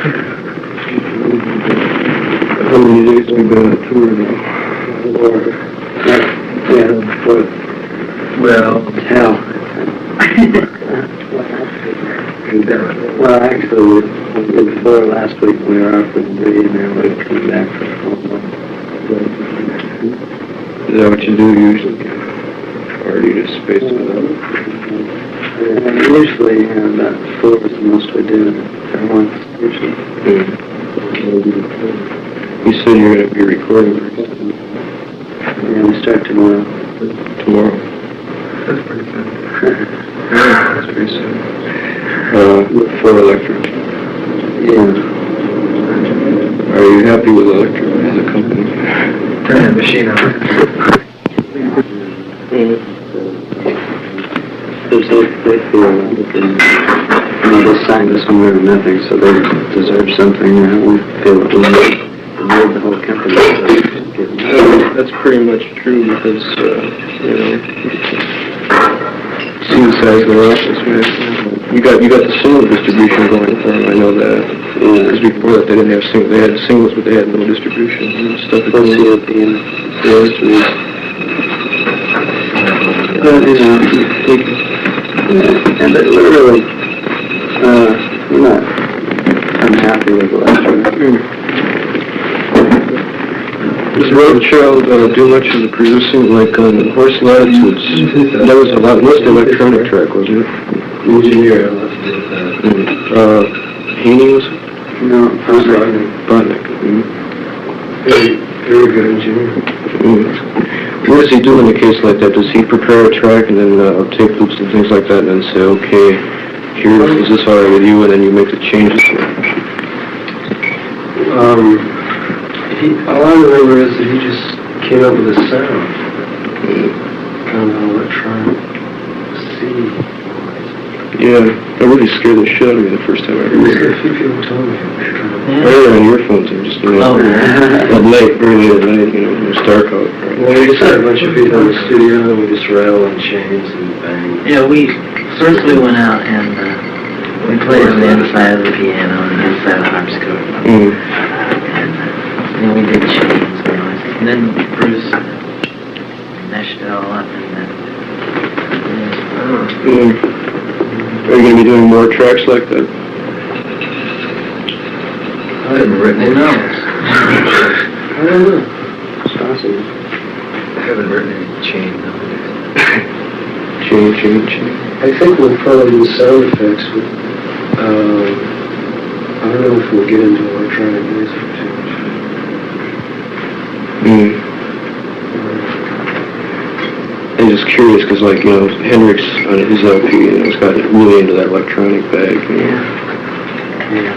How many days have we been on a tour now? Well, hell. Well, actually, before last week we were up in Green and we came back for a month. Is that what you do usually? Or do you just space it out? Usually, about 4 is the most we do per month, usually. You said you're going to be recording Yeah, we start tomorrow. tomorrow. that's pretty good. Yeah, that's pretty soon. For Electric. Yeah. Are you happy with Electric as a company? Turn that machine on. They feel that they signed us somewhere or nothing, so they deserve something. We feel that we made the whole company. That's pretty much true because, seems as their office, man. You got the single distribution going for them, I know that. Because before that they didn't have they had singles, but they had no distribution and stuff. Plus European. But, and we're really, we're not unhappy with Electric. Does Rothschild do much of the producing, like on Horse Latitudes? That was a lot, mostly electronic track, wasn't it? Engineer. Heaney was? No, Botnick. Very good engineer. What does he do in a case like that? Does he prepare a track and then tape loops and things like that and then say, okay, here, is this all right with you? And then you make the changes? All I remember is that he just came up with a sound. Kind of electronic C. Yeah, that really scared the shit out of me the first time I heard it. A few people told me. I heard it on earphones and just, at late, very late at night, it was dark out. Right? Well, we just had a bunch of people in the studio and we just rattle on chains and bang. Yeah, first we went out and we played on the inside of the piano and the inside of the harpsichord. And then we did chains and then Bruce meshed it all up and then... Are you going to be doing more tracks like that? I haven't written any. Who knows? I don't know. It's possible. I haven't written any chain nowadays. Chain. I think we'll probably do sound effects, but I don't know if we'll get into electronic music too much. I'm just curious because, Hendrix on his LP, has got really into that electronic bag. Yeah.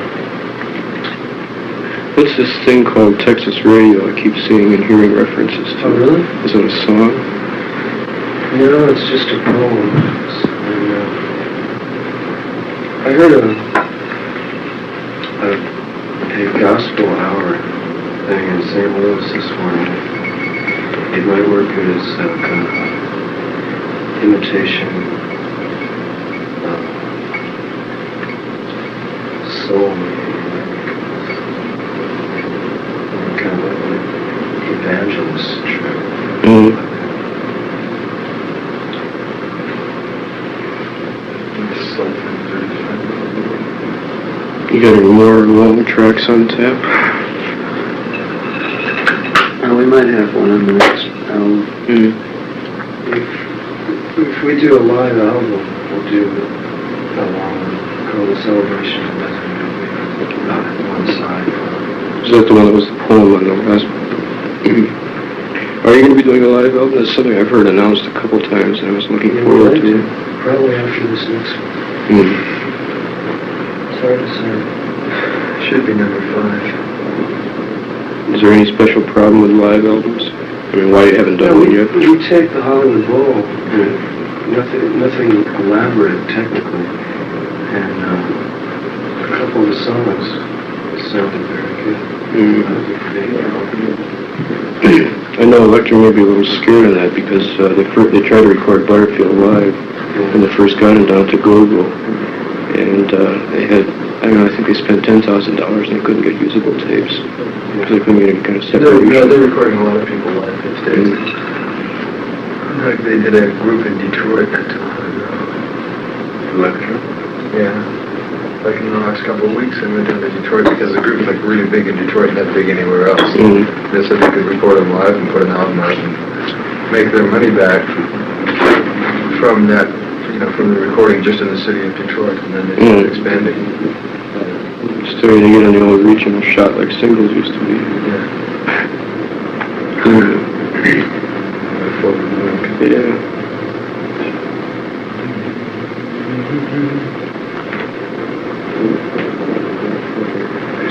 What's this thing called Texas Radio? I keep seeing and hearing references to. Oh, really? Is it a song? No, it's just a poem. I heard a gospel hour thing in St. Louis this morning. It might work good as kind of imitation of soul, kind of like evangelist track. You got any more long tracks on tap? We might have one on the next album. If we do a live album, we'll do a long one called The Celebration of Desert on one side. Is that the one that was the poem on the last? Are you going to be doing a live album? That's something I've heard announced a couple times and I was looking forward to. Probably after this next one. It's hard to say. Should be number 5. Is there any special problem with live albums? I mean, why you haven't done one yet? We take the Hollywood Bowl, nothing elaborate technically, and a couple of the songs sounded very good. I know Electra may be a little scared of that because they tried to record Butterfield live when they first got it down to Google. And they had, I don't know, I think they spent $10,000 and they couldn't get usable tapes. Because they couldn't get any kind of separation. They're recording a lot of people live these days. Like they did a group in Detroit not too long ago. Electro. Yeah. Like in the last couple of weeks, they went down to Detroit because the group's like really big in Detroit, not big anywhere else. Mm. They said they could record them live and put an album out and make their money back from that, you know, from the recording just in the city of Detroit, and then they started expanding. Starting to get on the old regional shot like singles used to be. Yeah. Yeah.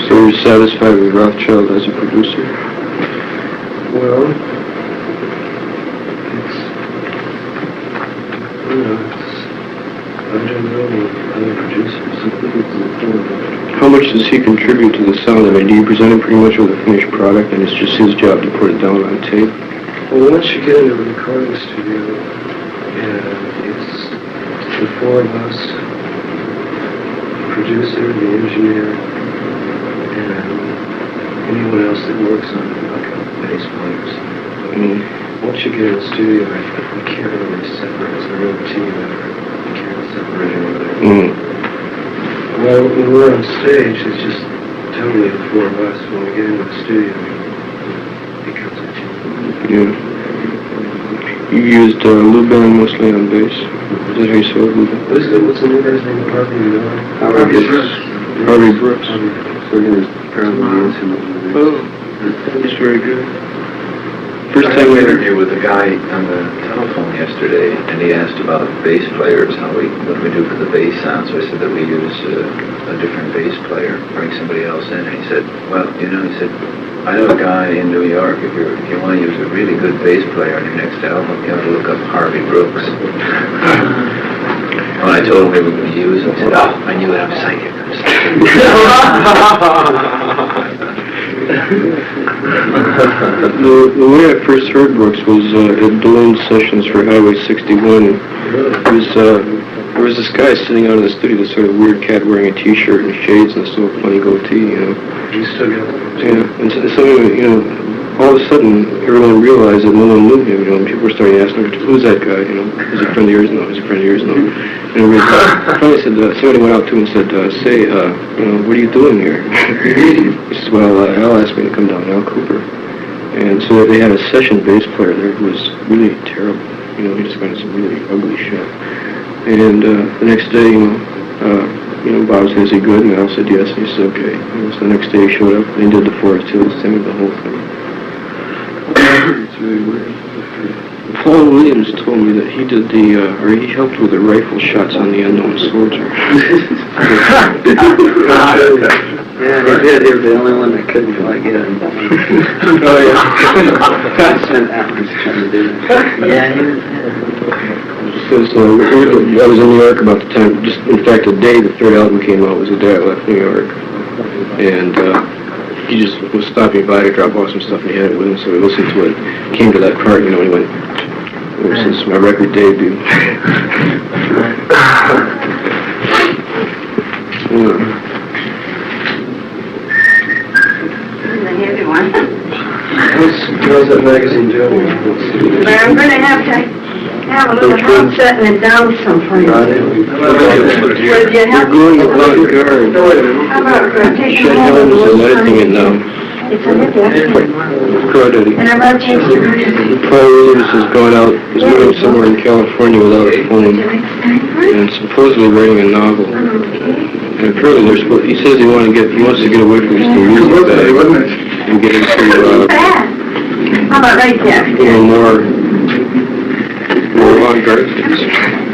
So you're satisfied with Rothschild as a producer? Well, it's, you know, I don't know any other producers. How much does he contribute to the sound? I mean, do you present him pretty much with a finished product and it's just his job to put it down on tape? Well, once you get into the recording studio, it's the four of us, the producer, the engineer, and anyone else that works on it, like a bass player or something. Once you get in the studio, we can't really separate. It's a real team effort. You can't separate anything. Well, when we're on stage, it's just totally the four of us. When we get into the studio, it becomes a team. Yeah. You used Lou Band mostly on bass. Is that how you saw Lou Band? What's the new guy's name? Harvey Miller? Harvey Brooks. Harvey Brooks. We're going to probably use him over the next. Oh, he's very good. First I time had we an interview with a guy on the telephone yesterday, and he asked about bass players, what we do for the bass sound. So I said that we use a different bass player, bring somebody else in. And he said, well, you know, he said, I know a guy in New York, if you want to use a really good bass player on your next album, you have to look up Harvey Brooks. When I told him we were going to use him, he said, oh, I knew it, I'm psychic. The way I first heard Brooks was at Balloon Sessions for Highway 61. There was this guy sitting out in the studio, this sort of weird cat wearing a t-shirt and shades and a sort of funny goatee, you know. You still got it? Yeah, and so, you know, all of a sudden, everyone realized that no one knew him, you know, and people were starting to ask, who's that guy, you know, is he a friend of yours? No, he's a friend of yours? No. And everybody finally said, somebody went out to him and said, you know, what are you doing here? He said, well, Al asked me to come down, Al Cooper. And so they had a session bass player there who was really terrible, you know, he just got some really ugly shit. And the next day, you know, Bob said, is he good? And Al said yes, and he said okay. And so the next day he showed up and he did the Forest Hills thing, the whole thing. It's really weird. Paul Williams told me that he did he helped with the rifle shots on the Unknown Soldier. Yeah, he did. He was the only one that couldn't quite get it. Oh, yeah. I spent hours trying to do that. Yeah, he was. Because I was in New York about the time, just in fact the day the third album came out was the day I left New York. And he just was stopping by to drop off some stuff and he had it with him, so we listened to it. Came to that part, you know, and he went, this is my record debut. The heavy one. How's that magazine doing? But I'm gonna have to have a little help setting it down some for you. Would you You're help? going to Blood Guard. How about take Shed a hold of Helms the is little editing it now. It's a little. Crawdaddy. And I'm gonna take you. Paul Williams has gone out, he's moving somewhere in California without a phone, and supposedly writing a novel. And apparently they're supposed, he says he wants to get away from just the music bag and get into, How about right there? you know, more avant-garde things.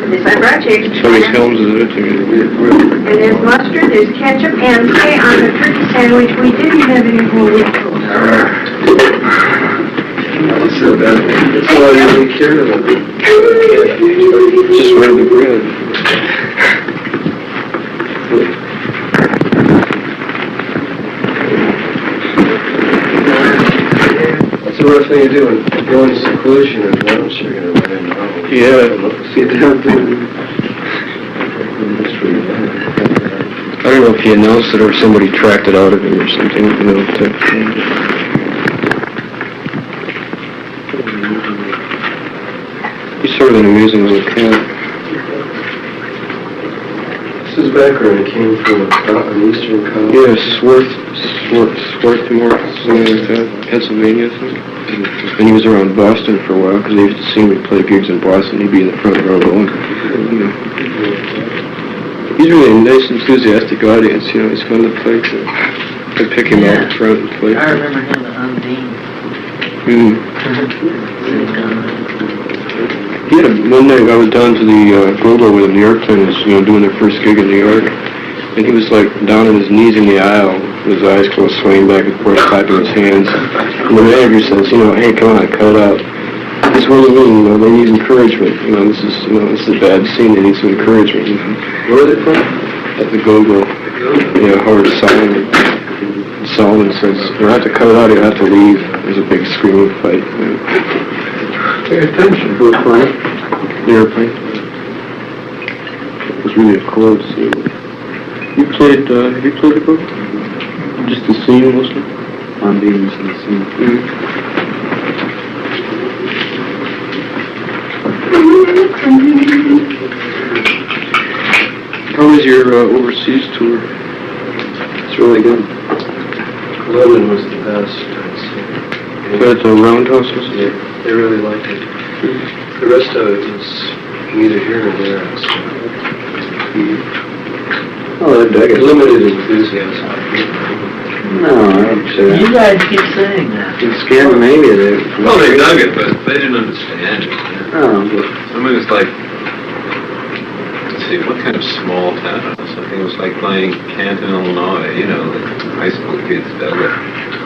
This I brought you. So these Helms is editing it. And there's mustard, there's ketchup, and say on the turkey sandwich, we didn't have any whole wheat toast. That's all you really care about. Just regular bread. That's the worst thing you do when you go into seclusion and once you're going to run into novels. Yeah. See, down there. That's really bad. I don't know if he announced it or somebody tracked it out of him or something, you know, type thing. He's sort of an amazing little cat. This is background. It came from an eastern college. Yeah, Swarthmore, something like that, Pennsylvania, I think. And he was around Boston for a while, because they used to see him play gigs in Boston. He'd be in the front row going, you know. He's really a nice, enthusiastic audience, you know. He's fun to play to. I'd pick him out in front and play. I remember him at Undine. He had one night I was down to the Go-Go with him. The airplane was, you know, doing their first gig in New York. And he was like down on his knees in the aisle, with his eyes closed, swaying back and forth, clapping his hands. And the manager says, you know, hey, come on, cut it out. This is what do you mean, you know, they need encouragement. You know, this is a bad scene, they need some encouragement. You know. Where are they from? At the Go-Go. Yeah, Howard Solomon. Solomon says, you have to cut it out, you have to leave. There's a big screaming fight. You know. Pay attention. It was funny. The airplane. It was really a close scene. Have you played the book? Just the scene mostly? On beings and the scene. How was your overseas tour? It's really good. London was the best, I'd say. At the Roundhouse, was it? Yeah, they really liked it. The rest of it was neither here nor there. So. Oh, I dug it. Limited enthusiasm. No, I don't say that. You guys keep saying that. In Scandinavia, they... Well, they dug it, but they didn't understand it. Oh, but... I mean, it's like, let's see, what kind of small town? I think it was like playing Canton, Illinois, you know, the high school kids dug it.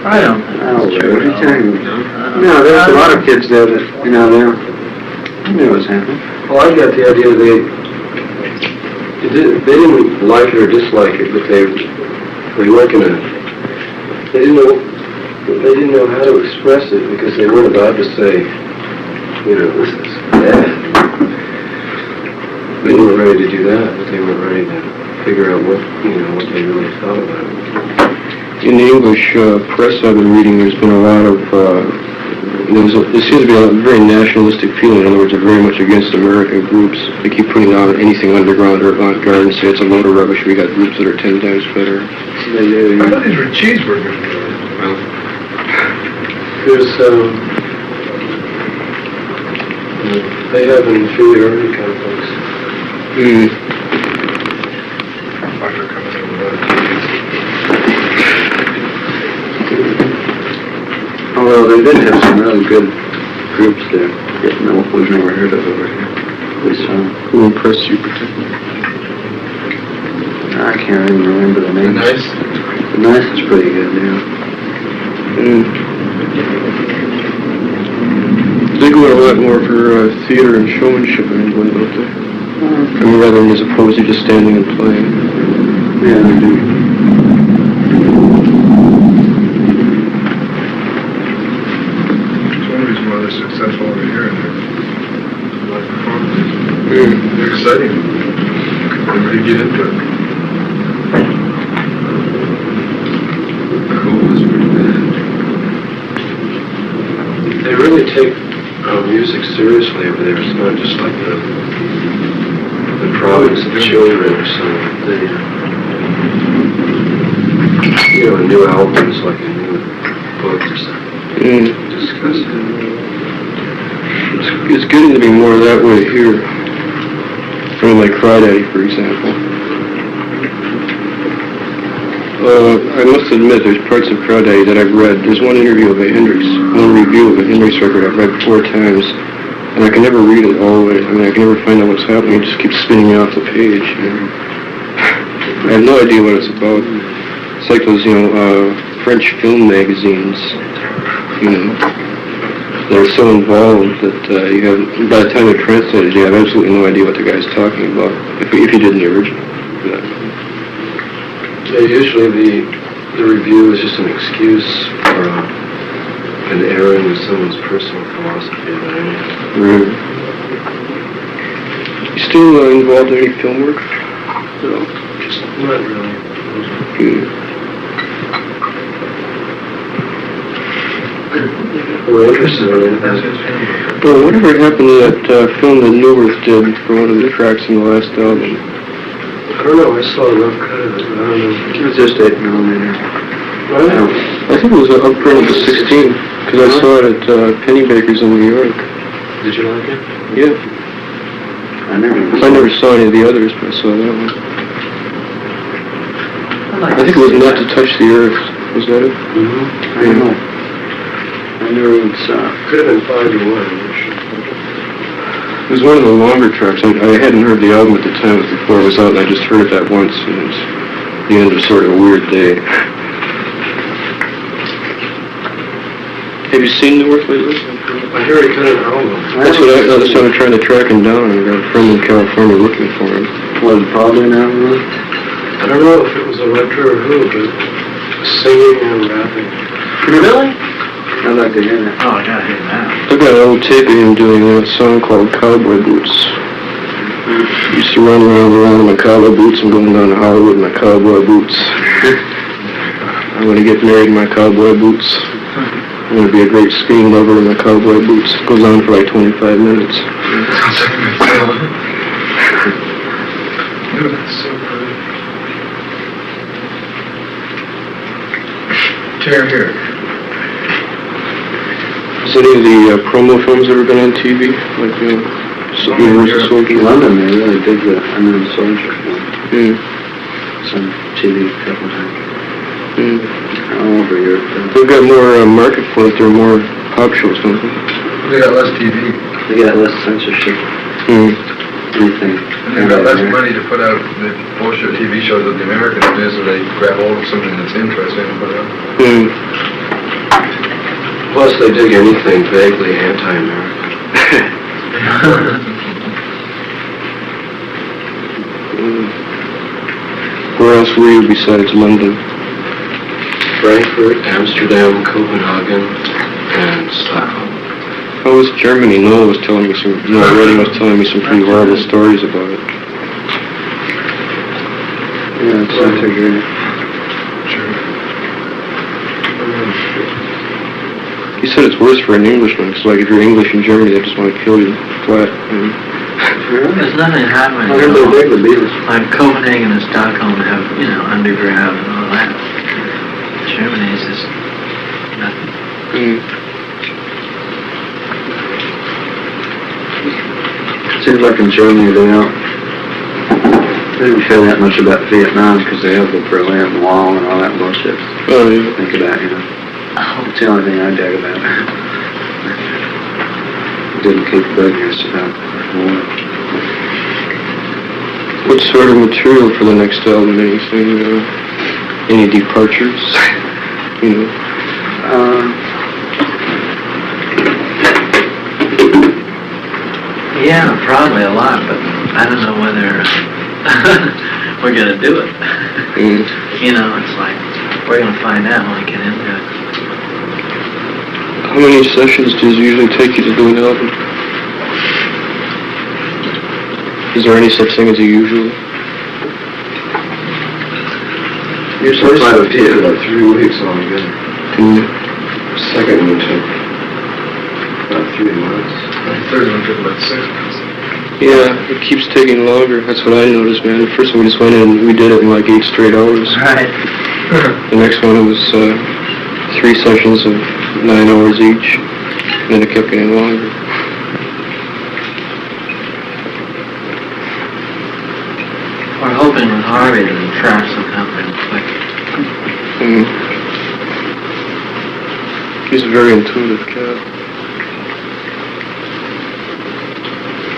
I don't Oh, know. what are you talking about? No? No, there's a lot of kids there that, you know, they knew what was happening. Well, I got the idea they didn't like it or dislike it, but they weren't gonna. They didn't know how to express it because they weren't about to say, you know, this is bad. They weren't ready to do that, but they weren't ready to figure out what they really thought about it. In the English press I've been reading, there's been a lot of, there seems to be a very nationalistic feeling. In other words, they're very much against American groups. They keep putting out anything underground or avant-garde and say it's a load of rubbish. We got groups that are 10 times better. I thought these were cheeseburgers. Well, There's they have an inferiority complex. Butter coming in with Although they did have some really good groups there. No, we've never heard of over here. At least Who impressed you particularly? I can't even remember the name. Nice. The Nice is pretty good, yeah. They go a lot more for theater and showmanship in England, don't they? I mean, rather than as opposed to just standing and playing. Yeah, they do. It's one reason why they're successful over here and they're live performances. They're exciting. They really get into it. Cool is pretty bad. They really take music seriously over there. It's not just like the province of children or something. They, a new album is like a new book or something. Discuss it. It's getting to be more that way here. I mean, like Crawdaddy, for example. I must admit, there's parts of Crawdaddy that I've read. There's one review of a Hendrix record I've read 4 times, and I can never read it all the way. I mean, I can never find out what's happening. It just keeps spinning me off the page. You know? I have no idea what it's about. It's like those, French film magazines, they're so involved that you have, by the time they're translated, you have absolutely no idea what the guy's talking about, if you did in the original. Yeah, usually the review is just an excuse for an error in someone's personal philosophy about anything. Right. You still involved in any film work? No, just not really. We're interested in it. Well, whatever happened to that film that Newirth did for one of the tracks in the last album? I don't know, I saw a rough cut of it, but I don't know. It was just 8mm. Well, I think it was an upprint of the 16, because I saw it at Pennybaker's in New York. did you like it? Yeah. I I never saw any of the others, but I saw that one. I think it was Not to Touch the Earth. Was that it? Mm-hmm. I don't know. I never even saw it. Could have been 5 to 1. It was one of the longer tracks. I hadn't heard the album at the time before it was out, and I just heard it that once, and it was the end of sort of a weird day. Have you seen Newirth lately? I hear he cut an album. That's what I'm trying to track him down. I got a friend in California looking for him. Was it probably now, really? I don't know if it was Electra or who, but singing and rapping. Really? I'd like to hear that. Oh, I gotta hear that. I've got an old tape of him doing a song called Cowboy Boots. He used to run around in my cowboy boots and going down to Hollywood in my cowboy boots. I'm going to get married in my cowboy boots. I'm going to be a great screen lover in my cowboy boots. It goes on for like 25 minutes. Here. Has any of the promo films ever been on TV? Like Universal Soldier? In London, they really dig the Unknown Soldier film. Mm. Some TV a couple times. Mm. All over Europe. They've got more market for it. They're more pop shows, don't they? They got less TV. They got less censorship. Mm. Anything. They've got less money to put out the bullshit TV shows that the Americans do, so they grab hold of something that's interesting and put it out. Mm. Plus, they dig anything vaguely anti-American. Where else were you besides London? Frankfurt, Amsterdam, Copenhagen, and Stockholm. How was Germany? Noah was telling me Reddy was telling me some pretty horrible stories about it. Yeah, it's not too great. He said it's worse for an Englishman. It's like if you're English in Germany, they just want to kill you flat. There's nothing happening. I heard they dig the Beatles. Like Copenhagen and Stockholm have, underground and all that. Germany is just nothing. Seems like in Germany they didn't care that much about Vietnam because they have the Berlin Wall and all that bullshit. Oh, yeah. Think about, It's the only thing I dig about it. Didn't keep bugging us about war. What sort of material for the next album? Anything? Any departures? Yeah, probably a lot, but I don't know whether we're gonna do it. It's like, we're gonna find out when we get into it. How many sessions does it usually take you to do an album? Is there any such thing as a usual? Usually try to do about 3 weeks altogether. Second one took about 3 months. The third one took about 6 months. Yeah, it keeps taking longer. That's what I noticed, man. The first one we just went in and we did it in like 8 straight hours. Right. The next one it was 3 sessions of 9 hours each. And then it kept getting longer. We're hoping with Harvey that the tracks will come real quick. He's a very intuitive cat.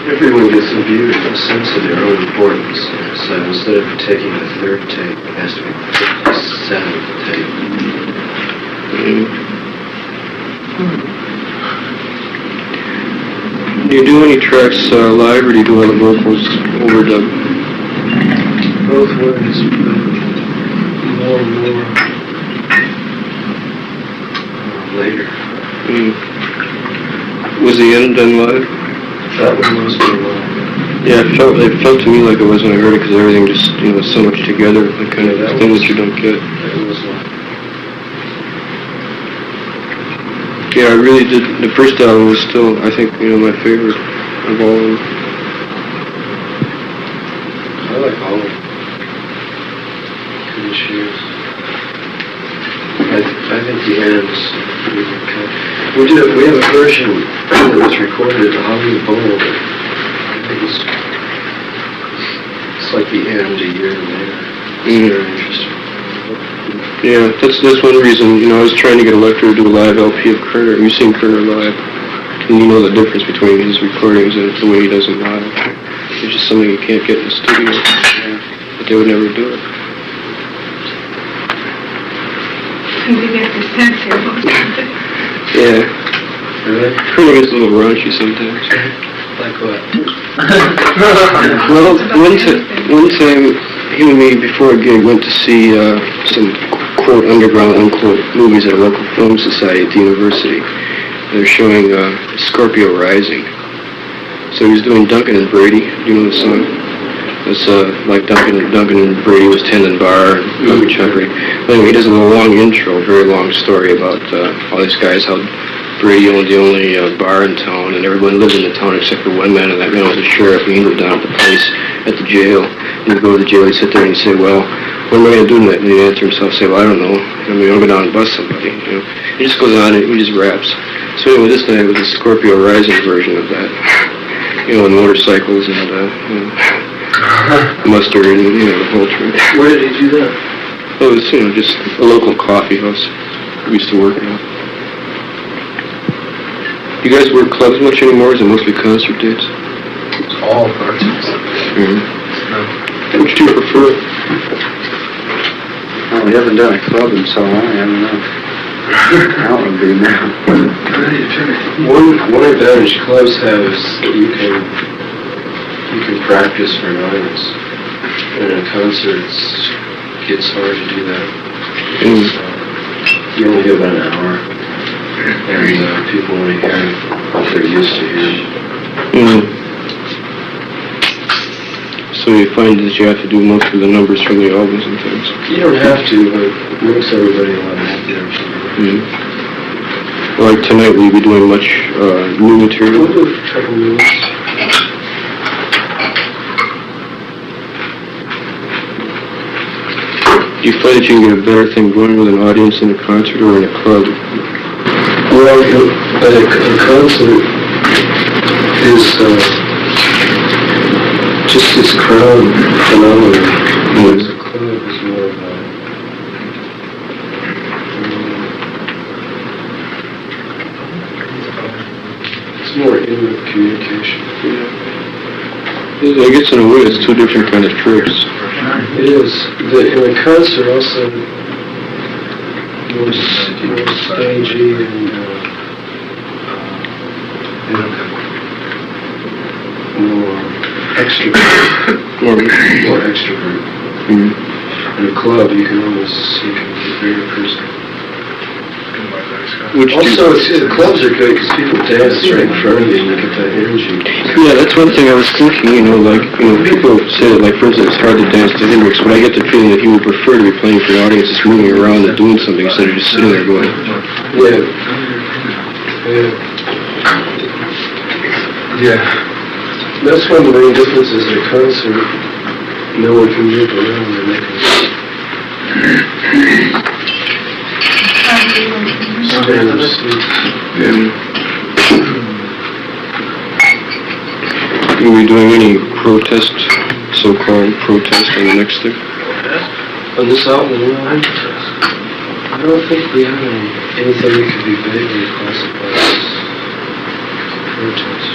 Everyone gets imbued with a sense of their own importance. So instead of taking the 3rd take, it has to be the 7th take. Do you do any tracks live, or do you do all the vocals overdubbed? Both ways, but more and more later. Was the end done live? That one was more live. Yeah, it felt to me like it was when I heard it, because everything just, was so much together, the kind of thing that you don't get. It was like, Yeah, I really did. The first album was still, I think, my favorite of all of them. I like all of them. Couldn't choose. I think the ends really cut. We have a version that was recorded at the Hollywood Bowl. I think it's like the end a year later. It's very interesting. Yeah, that's one reason, I was trying to get Electra to do a live LP of Kerner. You've seen Kerner live, and you know the difference between his recordings and the way he does them live. It's just something you can't get in the studio, but they would never do it. To get the sense here. Yeah, Really? Kerner gets a little raunchy sometimes. Like what? Well, one time, him and me, before a gig, went to see some quote underground unquote movies at a local film society at the university. They're showing Scorpio Rising. So he's doing Duncan and Brady. Do you know the song? It's like Duncan and Brady was tending bar, Bucket Chuckery. Anyway, he does a long intro, very long story about all these guys, how Brady owned the only bar in town, and everyone lived in the town except for one man, and that man was a sheriff, and he lived down at the place at the jail. And he'd go to the jail, he'd sit there and he'd say, well, what am I going to do tonight? And he'd answer himself, say, well, I don't know. I'm going to go down and bust somebody. He just goes on and he just raps. So anyway, this night was the Scorpio Rising version of that. And motorcycles and mustard and the whole trip. Where did he do that? It was just a local coffee house we used to work in. You guys work clubs much anymore? Is it mostly concert dates? All concerts. Which do you prefer? Oh, we haven't done a club in so long, I don't know. That would be now. One advantage clubs have is you can practice for an audience. And in a concert, it gets hard to do that. So you only have about an hour, and people only hear what they're used to hearing. So you find that you have to do most of the numbers from the albums and things. You don't have to, but it makes everybody a lot happier. Like tonight, will you be doing much new material? We'll do a couple minutes. Do you find that you can get a better thing going with an audience in a concert or in a club? Well, a concert is just this crowd phenomenon. Whereas a club is more of it's more intimate communication. I guess in a way it's two different kind of trips. It is. In a concert also more stagey and more extrovert. More extrovert. In a club you can be very personal. Also, the clubs are good because people dance right in front of you and you get that energy. Yeah, that's one thing I was thinking, people say that, like, for instance, it's hard to dance to Hendrix, but I get the feeling that he would prefer to be playing for an audience that's moving around and doing something instead of just sitting there going. Yeah. That's one of the main differences in a concert. No one can move around and they can stand or sleep. Are we doing any so-called protest on the next thing? On this album, I don't think we have anything that could be vaguely classified as protest.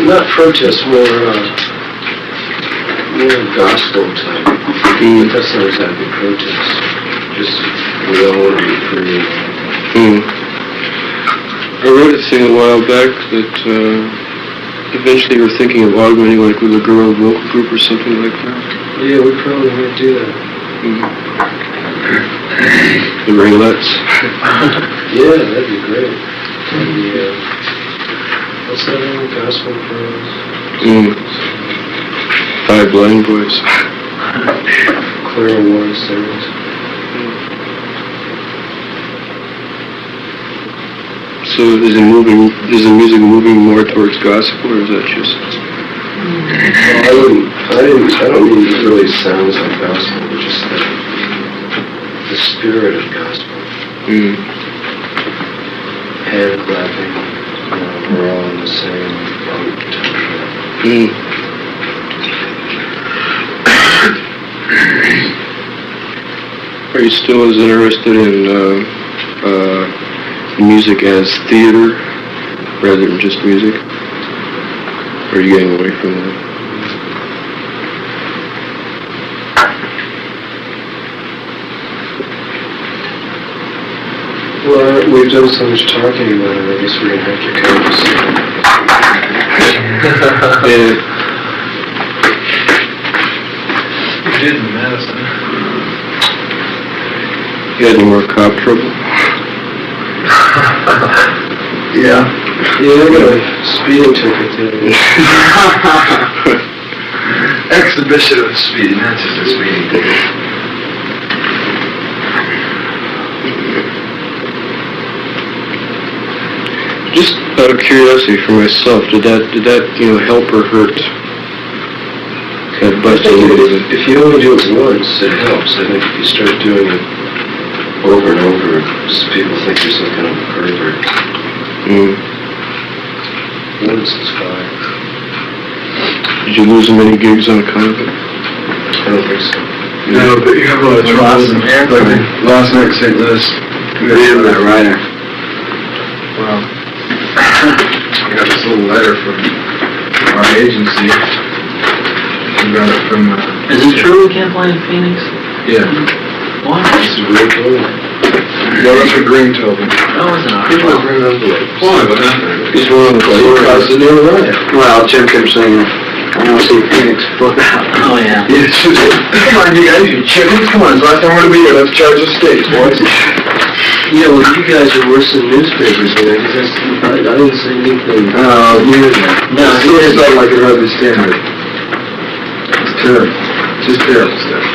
Not protest, more gospel type. But that's not exactly protest. Just, we all want to be free. I read a thing a while back that eventually we're thinking of augmenting like with a girl vocal group or something like that. Yeah, we probably might do that. The Raylettes. Yeah, that'd be great. What's that name? Gospel Girls? Five Blind Boys. Clear Water Series. So is the music moving more towards gospel, or is that just... I don't mean it really sounds like gospel, but just the spirit of gospel. Hand clapping, we're all in the same boat. Are you still as interested in music as theater rather than just music? Or are you getting away from that? Well, we've done so much talking about it, I guess we're going to have to come to see. You did in Madison. You had any more cop trouble? Yeah, I got a speeding ticket the other day. Exhibition of speeding, not just a speeding ticket. Just out of curiosity for myself, did that help or hurt? That I busted think a little bit. if you only do it once, it helps. I think if you start doing it over and over, people think you're some kind of pervert. Once is fine. Did you lose many gigs on account of it? I don't think so. No, but you have a lot of trouble. Like last night in St. Louis. Man, that rider. Well, I got this little letter from our agency. We got it from, Is it true we can't play in Phoenix? yeah. Why? This is really cool. No, that's what Green told me. That wasn't our People fault. bring envelopes. Why? What happened? He's wrong with Because the new riot. Well, Jim kept saying, I want to see Phoenix flip out. Oh, yeah. Yeah, come on, you guys, you chickens, come on, it's the last time we're gonna be here, let's charge the stakes, boys. Yeah, well, you guys are worse than newspapers, man, because I didn't say anything. Oh, you, No, it's not like a rugby standard. It's terrible, just terrible stuff.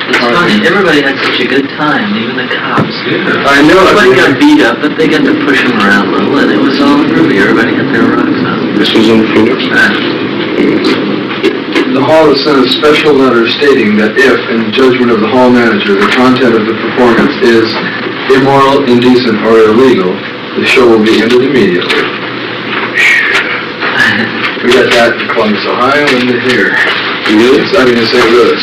It's funny, everybody had such a good time, even the cops. I know, Everybody got beat up, but they got to push them around a little, and it was all groovy. Everybody got their rocks on. This was in Phoenix? The hall has sent a special letter stating that if, in the judgment of the hall manager, the content of the performance is immoral, indecent, or illegal, the show will be ended immediately. We got that in Columbus, Ohio, and here. Really? I mean, in St. Louis.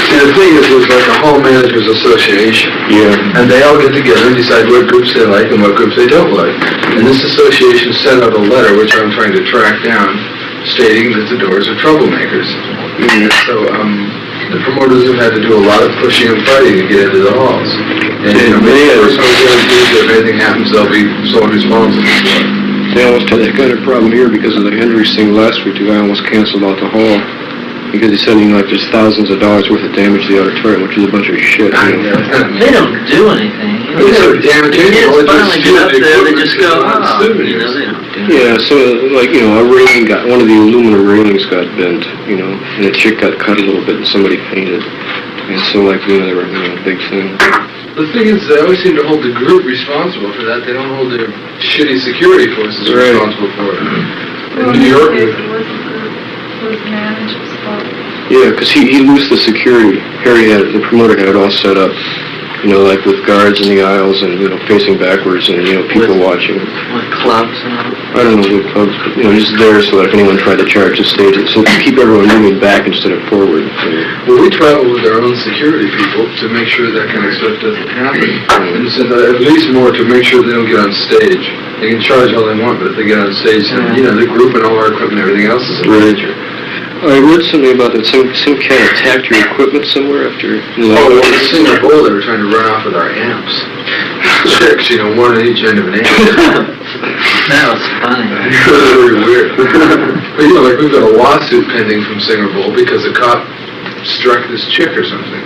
See, the thing is, there's like a hall managers association. Yeah. And they all get together and decide what groups they like and what groups they don't like. And this association sent out a letter, which I'm trying to track down, stating that the Doors are troublemakers. So, the promoters have had to do a lot of pushing and fighting to get into the halls. And, you know, many personal guarantees that if anything happens, they'll be sold responsible for it. They almost had that kind of problem here because of the Hendrix thing last week. The guy almost canceled out the hall because he said, there's thousands of dollars worth of damage to the auditorium, which is a bunch of shit. They don't do anything. They don't damage The kids anything. finally get up there, they just go, It's oh, souvenirs. you know, they don't do Yeah, anything. so, one of the aluminum railings got bent, and a chick got cut a little bit and somebody fainted. And so, they were, big thing. The thing is, they always seem to hold the group responsible for that. They don't hold their shitty security forces Right. responsible for it. Well, In New York, it wasn't the manager's fault. Yeah, because he loosed the security. The promoter had it all set up, with guards in the aisles and, facing backwards and, people watching. With clubs and all. I don't know what clubs, but, just there so that if anyone tried to charge the stage, so to keep everyone moving back instead of forward. well, we travel with our own security people to make sure that kind of stuff doesn't happen. And so at least more to make sure they don't get on stage. They can charge all they want, but if they get on stage, then, the group and all our equipment and everything else is in danger. I read something about that some cat attacked your equipment somewhere after... Oh, well, the Singer Bowl, they were trying to run off with our amps. Chicks, one on each end of an amp. That was funny. It was really weird. But, we've got a lawsuit pending from Singer Bowl because a cop struck this chick or something.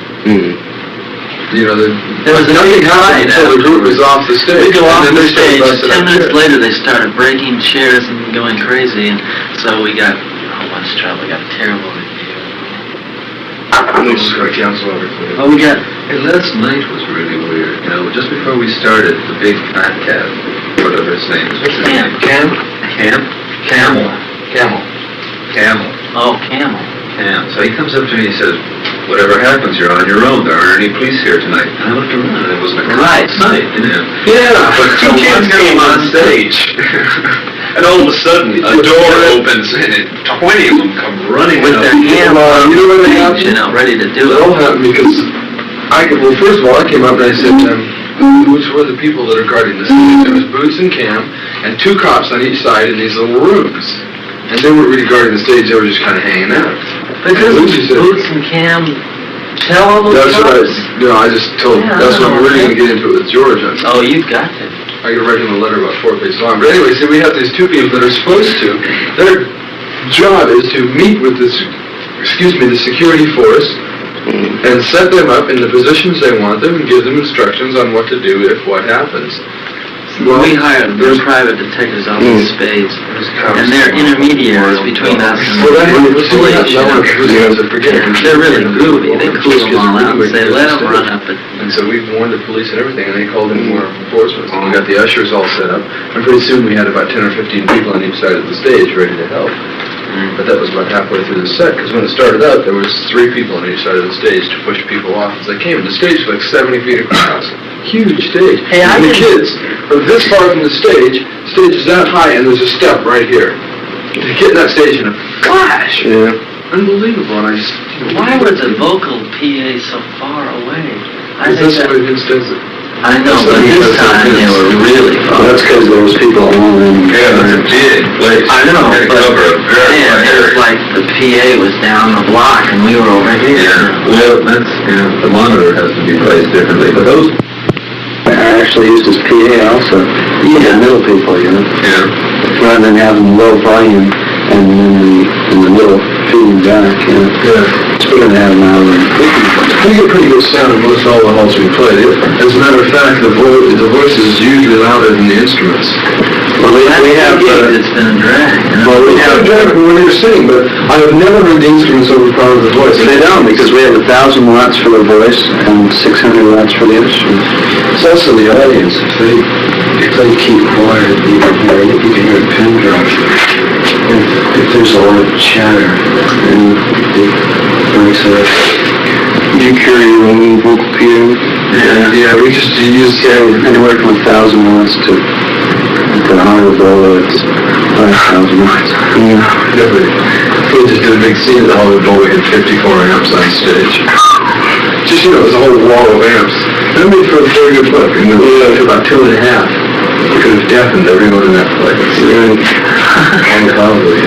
you know, There was a nothing big happened fight until the group was afterwards. off the stage. We go off and then the they started stage, busting 10 up minutes chairs. later, they started breaking chairs and going crazy, and so we got a whole bunch of trouble. We got a terrible review. Council over. Oh, we got, Hey, last night was really weird. You know, just before we started, the big fat cat, whatever his name is. What's his name? Camel. Camel. Oh, Camel. Cam. So he comes up to me and he says, whatever happens, you're on your own. There aren't any police here tonight. And I looked around and it wasn't a Right. night. Yeah, But two kids came on stage. And all of a sudden, a door opens and 20 of them come running With out. their hands on you know what the happened? stage, you know, ready to do It all it. happened because well, first of all, I came up and I said, which were the people that are guarding the stage? There was Boots and Cam, and 2 cops on each side in these little rooms. And they weren't really guarding the stage, they were just kind of hanging out. But doesn't Boots and Cam tell all those That's what cops? I just told, Yeah, that's what we're really okay. gonna get into it with George. Oh, you've got to. I could write him a letter about 4 pages long. But anyway, so we have these 2 people that are supposed to, their job is to meet with the security force and set them up in the positions they want them and give them instructions on what to do if what happens. We hired their private detectives out in spades, and they're intermediaries between us and Well, the that's police. You know. forget. They're really groovy. They cool them all out. They let them run up it. And so we warned the police and everything, and they called in more enforcement. We got the ushers all set up, and pretty soon we had about 10 or 15 people on each side of the stage ready to help. But that was about halfway through the set, because when it started out, there was 3 people on each side of the stage to push people off as they came. And the stage was like 70 feet across. Huge stage. Hey, I and the didn't- kids are this far from the stage is that high, and there's a step right here. To get in that stage in a flash. Yeah. Unbelievable. And I just, Why were the vocal PA so far away? I think that's the that, way Vince does it. I know, but this time they were really far. Well, that's because there was people all in. Yeah, that's a big place. I know, Had to but cover a very man, wide it was area. like the PA was down the block and we were over here. Yeah, well, the monitor has to be placed differently, but those, I actually used as PA also. Yeah. The middle people, you know, yeah. rather than having low volume and then in the middle feeding back, you know. Yeah. It's better to have them out and We get pretty good sound in most all the halls we play. As a matter of fact, the voice is usually louder than the instruments. well, we have It's been a drag. You know? Well, we have drag when you're singing, but I have never heard the instruments overpower the voice. They don't, because we have 1,000 watts for the voice and 600 watts for the instrument. It's also the audience. If they keep quiet, you can hear a pin drop. If there's a lot of chatter, then it breaks it up. You carry your own vocal PA? Yeah, we just use, Anywhere from 1,000 watts to the higher Bolo, it's 5,000 watts. definitely. We just did a big scene at the Hollywood Bowl. We had 54 amps on stage. Just, it was a whole wall of amps. That made for a very good book. And we went to about 2.5. We could have deafened everyone in that place. Probably.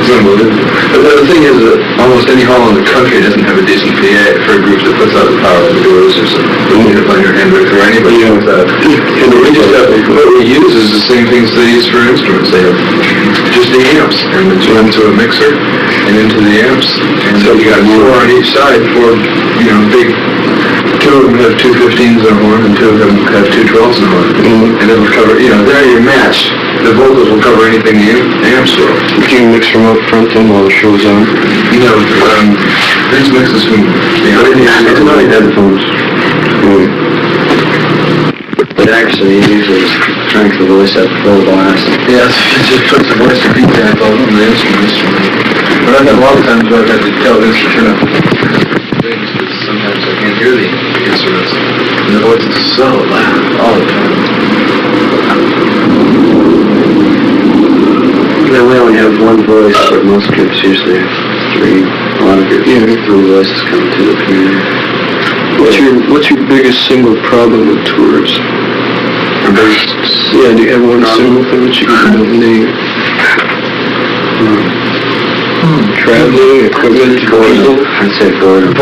It's unbelievable. But the thing is that almost any hall in the country doesn't have a decent PA for a group that puts out the power of the Doors or something. You know, Leonard Hendricks or anybody like that. And we just have, what we use is the same things they use for instruments. They have just the amps, and it's run to a mixer and into the amps. And so you got 4 on each side, 4, big. 2 of them have 215s on horn, and 2 of them have 212s on horn. And it'll cover, there you're matched. The vocals will cover anything the amps will. You can mix from up front then while the show's on. Vince mixes from behind. It's not headphones. But actually, he usually cranks the voice up full blast. Yes, it just puts the voice to feedback all on the instruments. But I've had a lot of times where I've had to tell Vince to turn up things, because sometimes I can't hear the instruments. And the voice is so loud all the time. Then we only have one voice, but most groups usually have 3. A lot of groups have 3 voices coming to the premiere. What's your biggest single problem with tours? Yeah, do you have one single thing that you can name? Traveling, equipment, people? I'd say boredom.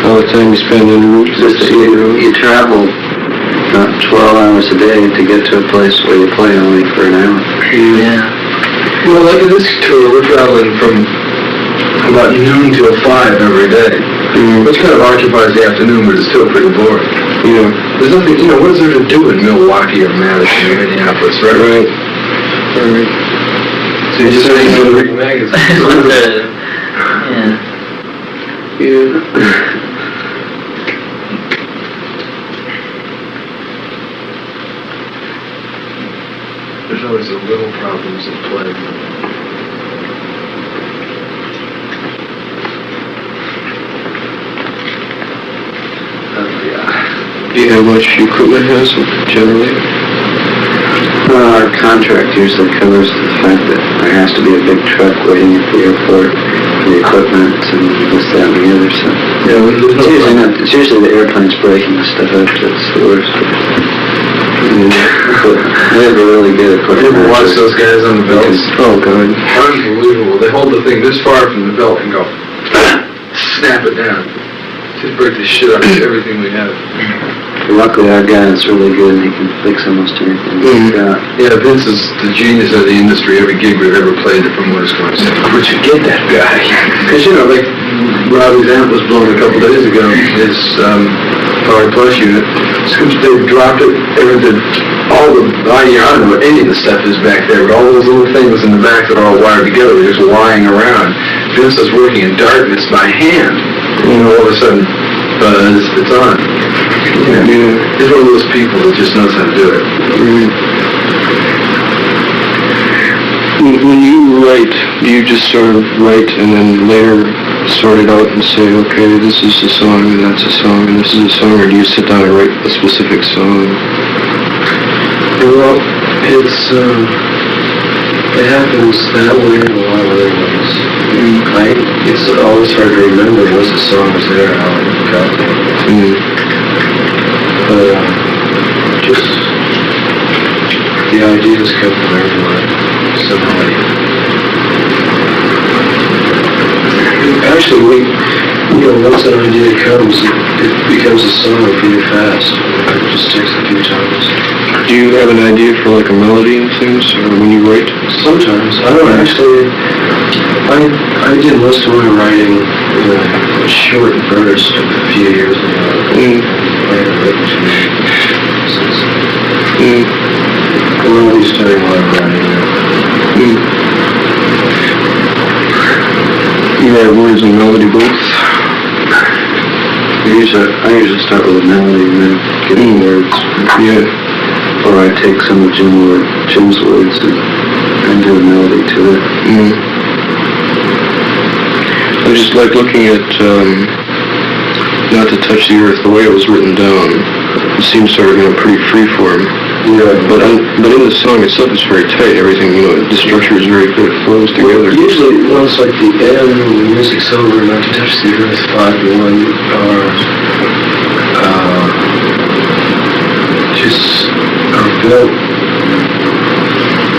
All the time you spend on the route, Just that you travel 12 hours a day to get to a place where you play only for an hour. Yeah. Well, like in this tour, we're traveling from about noon till 5 every day. which kind of occupies the afternoon, but it's still pretty boring. Yeah. There's nothing, what is there to do in Milwaukee or Madison or Minneapolis, right? Right. So you just hang out and read magazines. Yeah. Yeah. There's always the little problems at play. Do you have much equipment has generally? Our contract usually covers the fact that there has to be a big truck waiting at the airport for the equipment and this, that, and the other, so. Yeah, It's usually the airplanes breaking the stuff up that's the worst. But we have a really good You equipment. ever watch those guys on the belts? Oh, God. Unbelievable. They hold the thing this far from the belt and go, snap it down. Just break the shit out of everything we have. Luckily, our guy is really good, and he can fix almost anything we've got. Yeah, Vince is the genius of the industry. Every gig we've ever played, the promoters come and say, where'd you get that guy? Because, like, Robbie's amp was blown a couple days ago, his Power Plus unit. They dropped it, everything, all the, I don't know what any of the stuff is back there, but all those little things in the back that are all wired together were just lying around. Vince is working in darkness by hand. All of a sudden, buzz, it's on. Yeah. He's one of those people that just knows how to do it. When you write, do you just sort of write and then later sort it out and say, okay, this is a song and that's a song and this is a song, or do you sit down and write a specific song? Well, it happens that way in a lot of other ways. It's always hard to remember once the song is there how it got there. But just the ideas come from everywhere. Actually, once an idea comes, it becomes a song pretty fast. It just takes a few times. Do you have an idea for like a melody and things, or when you write? Sometimes. I don't actually. I did most of my writing in a short burst a few years ago. I had written since. We're always doing a lot of writing now. You write words and melody both? I usually start with a melody and then get the words. Yeah. Or I take some of Jim's words and do a melody to it. I just like looking at Not to Touch the Earth, the way it was written down. It seems sort of in a pretty free form. Yeah. But in the song itself, it's very tight. Everything, the structure is very good. It flows together. Usually, once like the end, when the music's over, Not to Touch the Earth, 5 to 1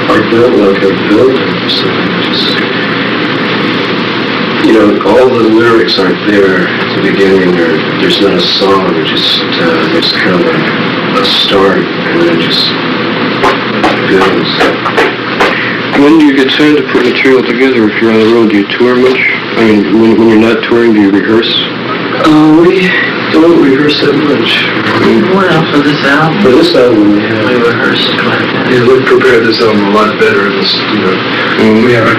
are built like a building or something. Just, all the lyrics aren't there at the beginning, or there's not a song. There's kind of a start, and then it just builds. When do you get time to put material together if you're on the road? Do you tour much? I mean, when you're not touring, do you rehearse? We don't rehearse that much. Well, for this album, For this album, we have. we rehearsed quite a bit. Yeah, we've prepared this album a lot better in the studio. We have a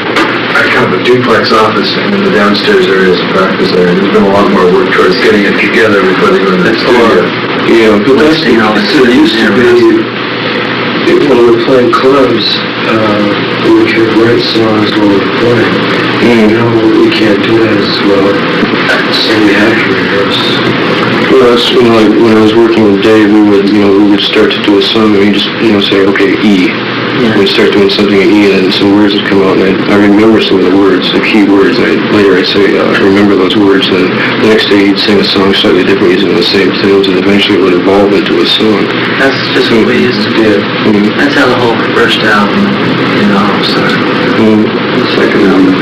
kind of a duplex office in the downstairs areas of practice area. There's been a lot more work towards getting it together before they go into the studio. Yeah, But that's it used to be, when we were playing clubs, we could write songs while we were playing. Now we can't do that as well, so we have to rehearse. well, that's, like when I was working with Dave, we would start to do a song and he'd just, say, okay, E. Yeah. We'd start doing something in E and then some words would come out and I remember some of the words, the key words, and later I'd say, remember those words, and the next day he'd sing a song slightly different using the same tunes, and eventually it would evolve into a song. That's just what we used to do. That's how the whole first album, started. The second album.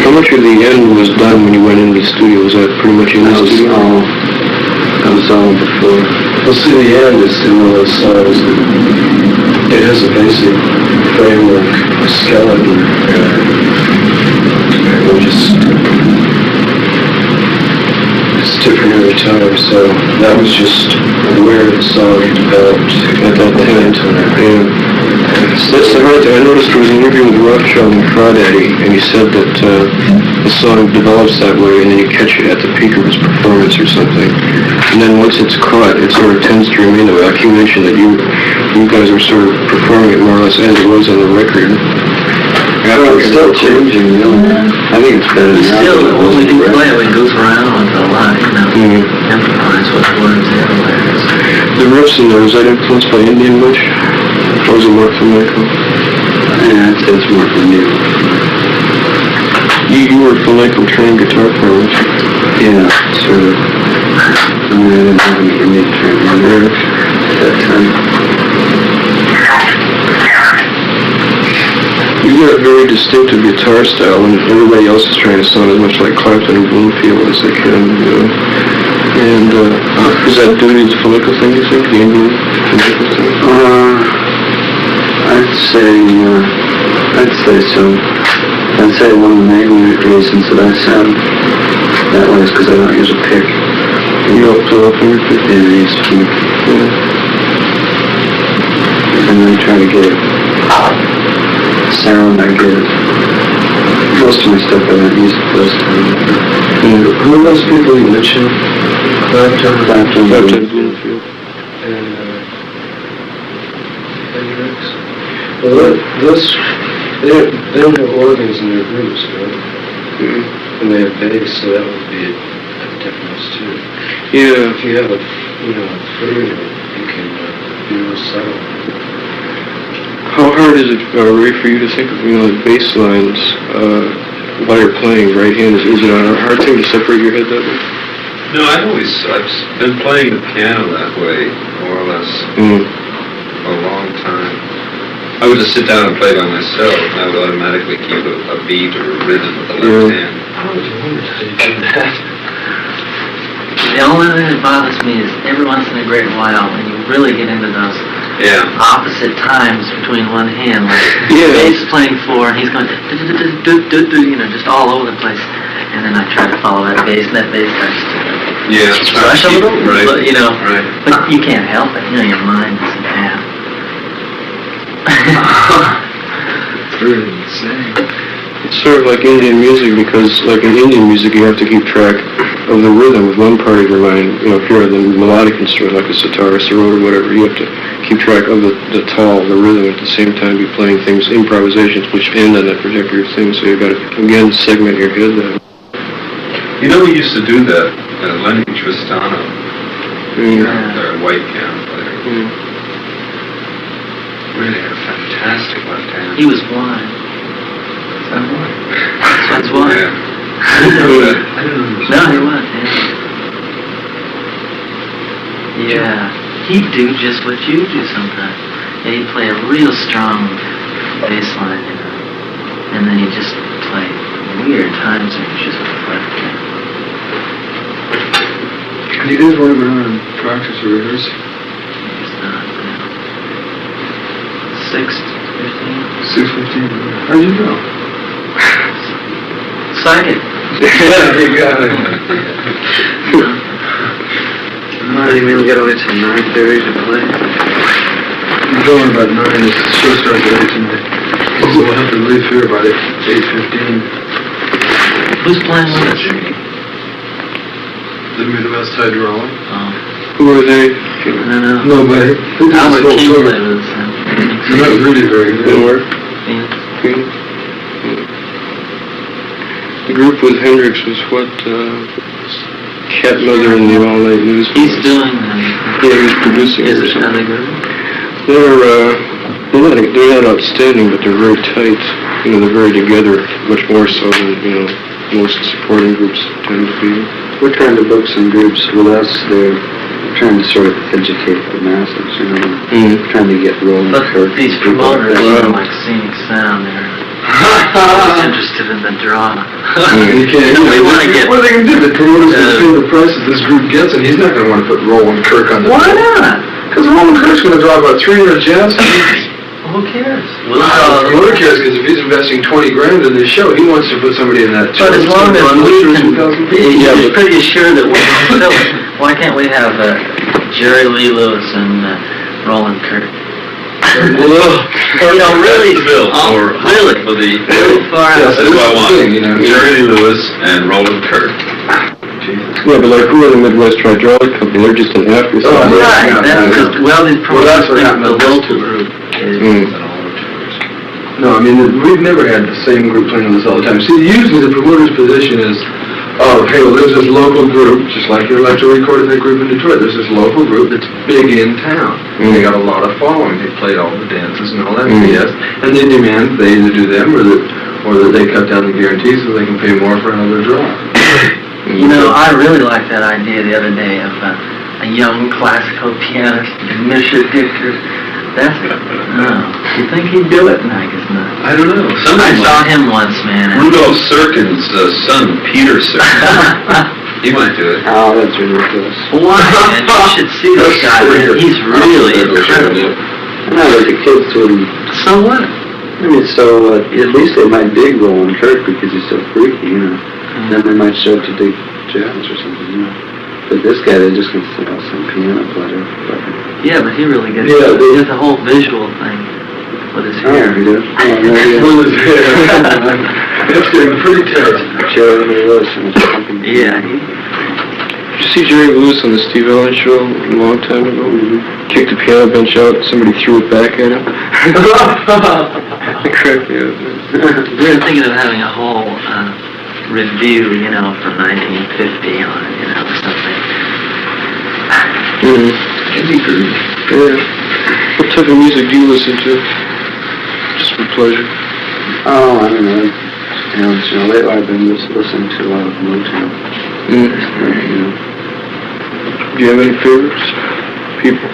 How much of the end was done when you went into the studio? Was that pretty much in the studio? That was all before. Well, see, the end is in one of those songs that it has a basic framework, a skeleton, and we just that was just where the song developed at that time. And that's the hard thing. I noticed there was an interview with Rothschild and Crawdaddy, and he said that the song develops that way, and then you catch it at the peak of its performance or something. And then once it's caught, it sort of tends to remain that way. Like you mentioned that you guys are sort of performing it more or less as it was on the record. Well, it's still changing, you know. I think it's better now. Still, than it was when we do on the play, record. we goof around with a lot, you know, improvise with words everywhere. The riffs in there, was that influenced by Indian much? Or was it more flamenco? Yeah, I'd say it's more for me. You were flamenco trained guitar player, weren't you? Yeah, sort of. I mean, I didn't have any unique training there at that time. You got a very distinctive guitar style, and everybody else is trying to sound as much like Clapton and Bloomfield as they can, you know. And is that due to the flamenco thing, you think, the Indian flamenco thing? I'd say so. I'd say one of the main reasons that I sound that way is because I don't use a pick. You don't fill up your pick? Yeah, I used to. Yeah. And then try to get sound I get. Most of my stuff I don't use it first time. Who are those people you mentioned? Clapton, Clapton. Bloomfield. And Hendrix? Well, they don't have organs in their groups, right? And they have bass, so that would be a difference too. Yeah. If you have a third, you can be more subtle. How hard is it, Ray, for you to think of, the bass lines while you're playing right-handed? Is it a hard thing to separate your head that way? No, I've been playing the piano that way, more or less, a long time. I would just sit down and play by myself, and I would automatically keep a beat or a rhythm with the left hand. I always wondered how you do that. The only thing that bothers me is every once in a great while, when you really get into those Yeah. opposite times between one hand, like Yeah. the bass is playing 4 and he's going just all over the place, and then I try to follow that bass, and that bass starts to Yeah, rush a little, right. but, Right. but you can't help it, your mind isn't that. It's really insane. It's sort of like Indian music, because like in Indian music you have to keep track of the rhythm of one part of your mind. If you're the melodic instrument like a sitar or sarod or whatever, you have to keep track of the tal, the rhythm, at the same time be playing things, improvisations, which end on that particular thing, so you've got to, again, segment your head that way. You know, we used to do that, Lenny Tristano, our white piano player. Really a fantastic left hand. He was blind. That's why. Yeah. No, he was, yeah. He'd do just what you do sometimes. Yeah, he'd play a real strong bass line, and then he'd just play weird time signatures with the left hand. And you guys run around and practice or rehearse? He's not, 6:15. 6:15. How'd you know? Psychic. Yeah, you got it. I'm not even get away till 9:30 to play. I'm going about 9. The show starts at 8 tonight. So we'll have to leave here by 8:15. Who's playing with us? The Midwest Hydraulic. Who are they? I don't know. Nobody. Albert King played with us. They're not really very good. And where? Phoenix. Phoenix? The group with Hendrix was what, Cat Mother and the All Night News. He's doing them. Yeah, he was producing Is it. it really good? They're not outstanding, but they're very tight. They're very together, much more so than, most supporting groups tend to be. We're trying to book some groups with us. They're trying to sort of educate the masses, trying to get rolling. But these promoters Wow. like Scenic Sound, they're always interested in the drama. You can't. We want to get... What are they going to do? The promoters going to pay the price that this group gets, and he's not going to want to put Roland Kirk on the Why bill. not? Because Roland Kirk's going to draw about 300 jazz fans. Who cares? Promoter cares, because if he's investing 20 grand in this show, he wants to put somebody in that. But as long as we can, you're pretty sure that when we fill it, Why can't we have Jerry Lee Lewis and Roland Kirk? You know, really, really, For the, far that's out. what I want. You know, Jerry Lee Lewis and Roland Kirk. Yeah, but like who are the Midwest Hydraulic Company? They're just an afterthought. Oh, Right, yeah, that's yeah. just, well, the that's what happened the to those local two. group is, No, I mean, we've never had the same group playing with us all the time. See, usually the promoter's position is, oh, hey, well, there's this local group, just like your electro recorded that group in Detroit. There's this local group that's big in town. They got a lot of following. They played all the dances and all that BS, and they demand they either do them or that they cut down the guarantees so they can pay more for another draw. you know, I really liked that idea the other day of a young classical pianist, Misha Dichter. That's, you think he'd do it? No, I guess not. I don't know. I Somebody saw might. him once, man. and- Rudolph Serkin's son, Peter Serkin. He might do it. Oh, that's ridiculous. Why? And you should see this guy, man. He's really incredible. No, but the kids would. So what? I mean, so at least they might dig Roland Kirk because he's so freaky, you know. Then they might start to dig jazz or something, you know. But this guy, they're just gonna sit on some piano player. Yeah, but he really gets Yeah, he gets the whole visual thing with his Oh, hair. he does. Oh, no, Well, it's getting pretty terrible. Jerry Lee Lewis and his pumping. Yeah, Did you see Jerry Lewis on the Steve Allen show a long time ago? Kicked the piano bench out, somebody threw it back at him. It cracked me up. we were thinking of having a whole review, you know, from 1950 on it, you know, or something. It'd be good. Yeah. What type of music do you listen to? Just for pleasure. Oh, I don't know. You know, lately I've been just listening to a lot of Motown. You know. Do you have any favorites? People?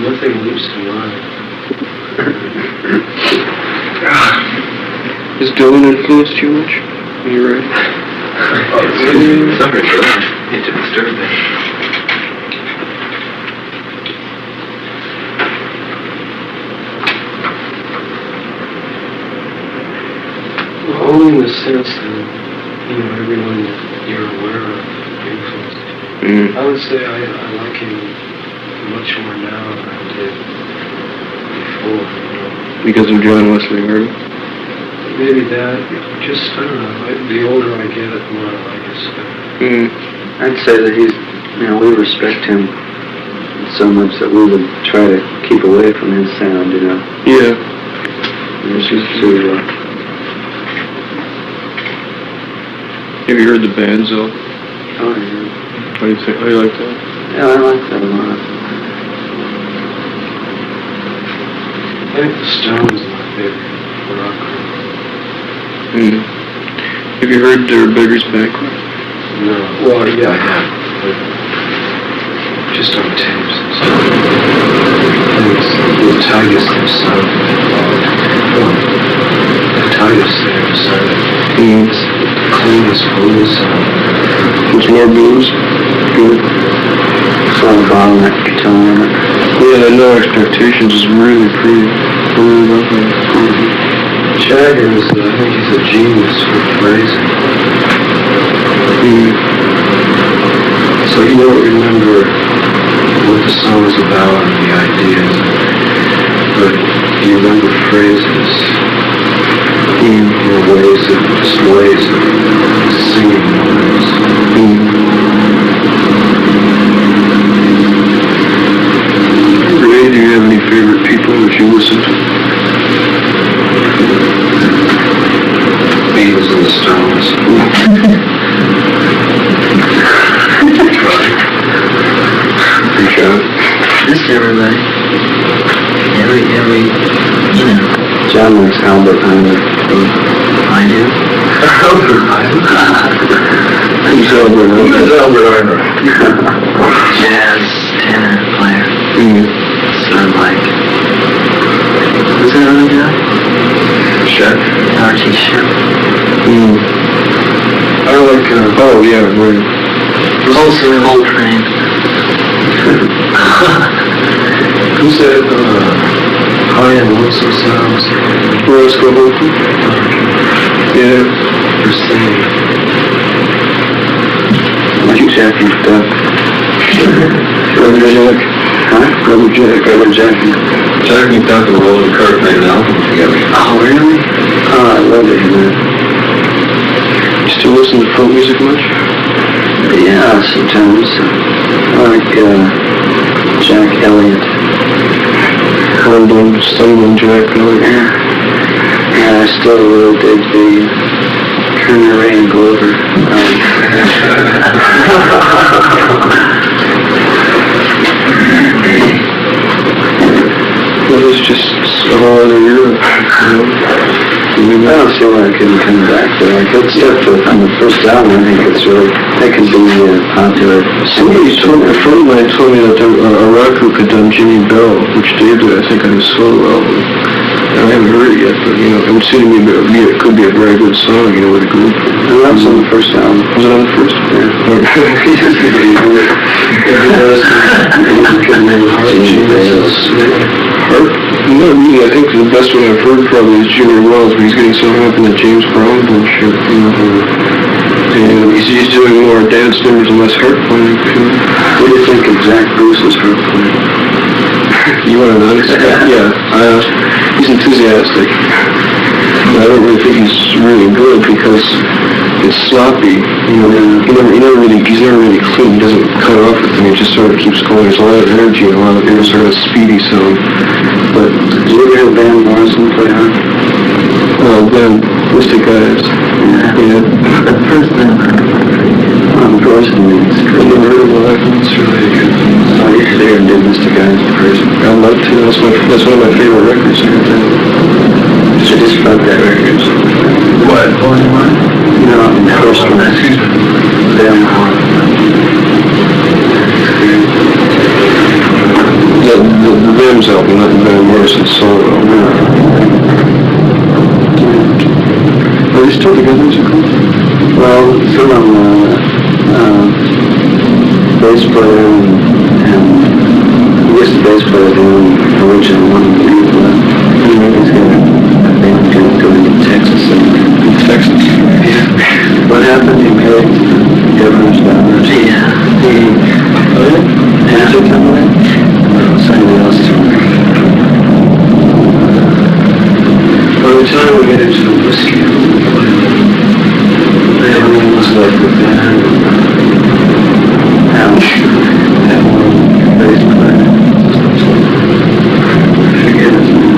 Nothing leaps to mind. Has Dylan influenced you much when you write? Sorry for that. Hate to disturb me. Well, only in the sense that, you know, everyone you're aware of influenced. I would say I like him much more now than I did before, you know. Because of John Wesley Harding? Maybe that, just, I don't know, the older I get, the more I like his stuff. I'd say that he's, you know, we respect him so much that we would try to keep away from his sound, you know. Yeah. It's just to, Have you heard the Banzo? oh, yeah. How do you think? How do you like that? Yeah, I like that a lot. I think the Stones are my favorite rock group. Have you heard their Beggar's Banquet? No. Well, yeah, I have, but just on tapes and stuff. And it's the Tigers themselves. The Tigers themselves. It's the cleanest blues sound. It's more blues? Good. It's all about that guitar on it. Yeah, that No Expectations is really pretty. I really love that. Jagger is, I think he's a genius for phrasing. So you don't remember what the song is about and the ideas, but you remember phrases, ways of singing words. Ray, do you have any favorite people that you listen to? Beatles and the Stones. Just everybody. Every, you know, John likes Albert Einstein. I do. Who's Albert Einstein? Who's Albert Einstein? Jazz tenor player. Sort of like, who's that other guy? Shaq. Archie Shepp. I like, oh yeah, right. Coltrane. Who's that, high and lonesome sounds? Roscoe Bolton? Yeah. For singing. Like Jack and Duck. Brother Jack. Huh? Brother Jack. Brother Jack. Jack McDuck and Roland Kirk made an album together. Oh, really? Oh, I love it, man. You still listen to folk music much? Yeah, sometimes. I like, Jack Elliott. London, Sunderland Jack, Yeah, I still really dig the Kerner Ray and Glover. Well, it's just a whole other era, you know? I don't see why I couldn't come back to it. Good stuff on the first album. I think it's really, that can be popular. Somebody told me, a friend of mine told me that a rock group had done Jimmy Bell, which Dave did, I think, on his solo album. I haven't heard it yet, but, you know, it would seem to me it could be a very good song, you know, with a group. That was on the first album. Was it on the first? Not really. I think the best one I've heard probably is Junior Wells, but he's getting so hung up in the James Brown bullshit, you know. And he's doing more dance numbers and less harp playing. What do you think of Jack Bruce's harp playing? You want an honest guy? Yeah, he's enthusiastic. I don't really think he's really good because it's sloppy. You know, he's never really clean. He doesn't cut off with them. He just sort of keeps going. There's a lot of energy and a lot of sort of speedy sound. But Did you ever hear Van Morrison play harp? Ben, what's the guys? Yeah. The first thing, Of course, I never heard of live. It's really good. Oh, you should hear him do Mr. Guys in person. I'd love to. That's one of my favorite records. So just about that record. What? No, the first one. Excuse me. Van The Vam's album, not the Van Morrison solo. Are they still together, is it cool? Well, some of them, bass player and I guess the bass player is the only original one of the group left. He's got a band going to Texas. Yeah. What happened? He married Governor's daughter. yeah. Yeah. Did you tell me that? No, somebody else told me. By the time we get into the whiskey, everyone was like the band. That one bass player. Forget his name.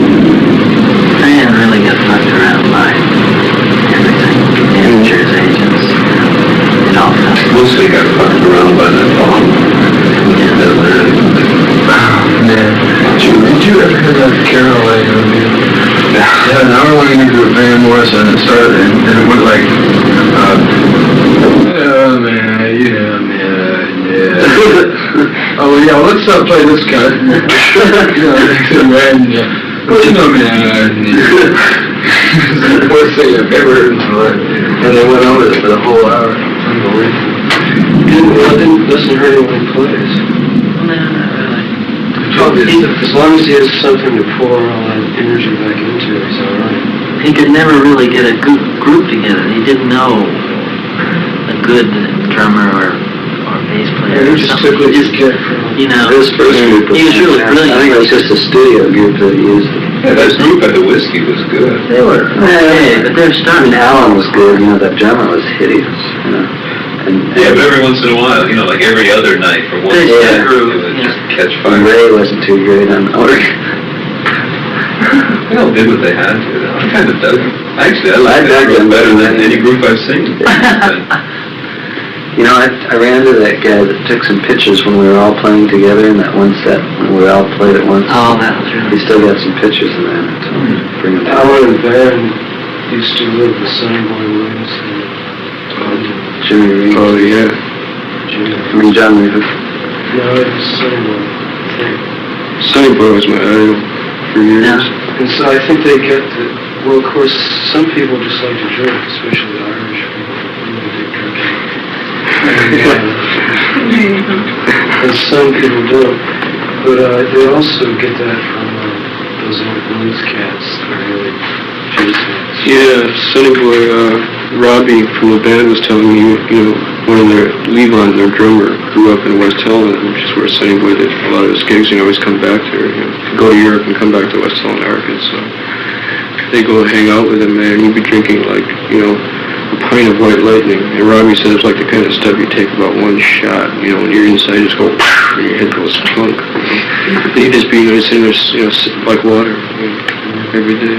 Diane really got fucked around by everything. Managers, agents, it all fell. Mostly got fucked around by that bomb. Did you ever hear that Caroline interview? Yeah, an hour-long interview with Van Morrison, and it started, and it went like, yeah, man, yeah. Oh, yeah, well, let's not play this guy. Well, you know, man, the worst thing I've ever heard in my life. And they went over it for the whole hour. Unbelievable. I didn't listen to her when he plays. No, not really. As long as he has something to pour all that energy back into, he's all right. He could never really get a group together. He didn't know a good drummer or bass player. Yeah, or he just something. took what He he could from... You know, His first group was he was really fantastic. brilliant. I think it was just a studio group that used it. Yeah, that group at the Whiskey was good. They were okay, but they're I starting mean, Alan was good, you know, that drummer was hideous, you know. And Yeah, but every once in a while, you know, like every other night for one They night, grew, it would yeah. just catch and fire. Ray wasn't too great on the organ. They all did what they had to. I kind of dug them. Actually, I I like that dug group them better too. than any group I've seen. You know, I ran into that guy that took some pictures when we were all playing together in that one set, when we all played at once. Oh, that was He really... still got some pictures of that. I told him to bring them down. Alan and Van used to live with Sonny Boy Williams and Jimmy Reed. Oh, yeah. Jimmy. John Reed. No, it was Sonny Boy, I think. Sonny Boy was my idol for years. Yeah. And so I think they get the... Well, of course, some people just like to drink, especially Irish people. Really dig drinking. And some people don't. But they also get that from those old blues cats, the really jazz cats. Yeah, Sonny Boy, Robbie from the band was telling me, one of their, Levon, their drummer, grew up in West Helena, which is where Sonny Boy did a lot of his gigs, and always come back there, go to Europe and come back to West Helena, Arkansas. They go and hang out with him, man, and he'd be drinking like, a pint of White Lightning, and Robbie said it's like the kind of stuff you take about one shot, when you're inside, you just go, and your head goes plunk. He'd just be sitting there, like water, every day.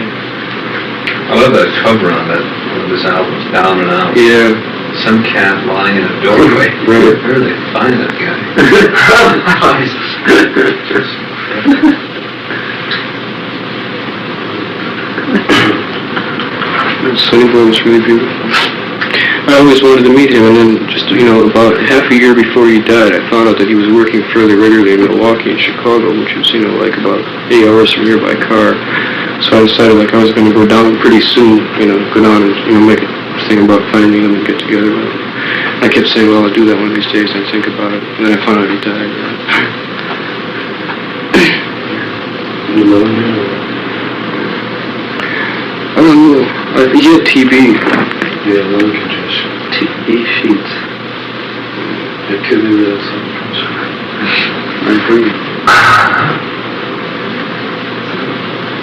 I love that cover on that, one of his albums, Down and Out. Yeah. Some cat lying in a doorway. Right. Where do they find that guy? Sonny Boy was really beautiful. I always wanted to meet him, and then just, about half a year before he died, I found out that he was working fairly regularly in Milwaukee and Chicago, which was, like about 8 hours from here by car. So I decided, I was going to go down pretty soon, go down and, make a thing about finding him and get together with him. I kept saying, well, I'll do that one of these days, and I think about it. And then I found out he died. Pneumonia? I don't know. He had TB. Yeah, lung congestion. TB sheets. It could be real sometimes. I agree.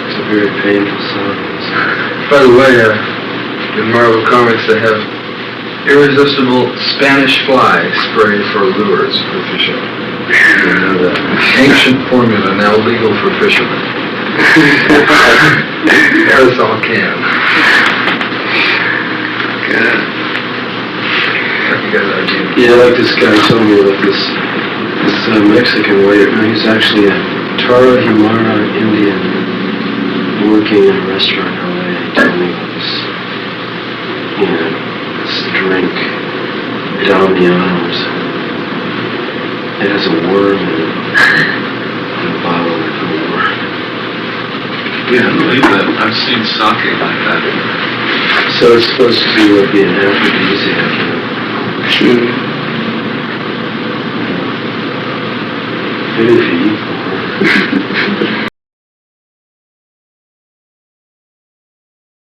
It's a very painful song. By the way, in Marvel Comics they have irresistible Spanish fly spray for lures for fishing. I know that. Ancient formula, now legal for fishermen. Aerosol can. God. You guys are doing. Yeah, like this guy told me about this Mexican waiter. He's actually a Tarahumara Indian working in a restaurant in LA. He told me about this drink, Damiano's. It has a worm in it. In a bottle with a worm. Yeah, I believe that. I've seen sake like that. So it's supposed to be an aphrodisiac. Maybe if you eat more.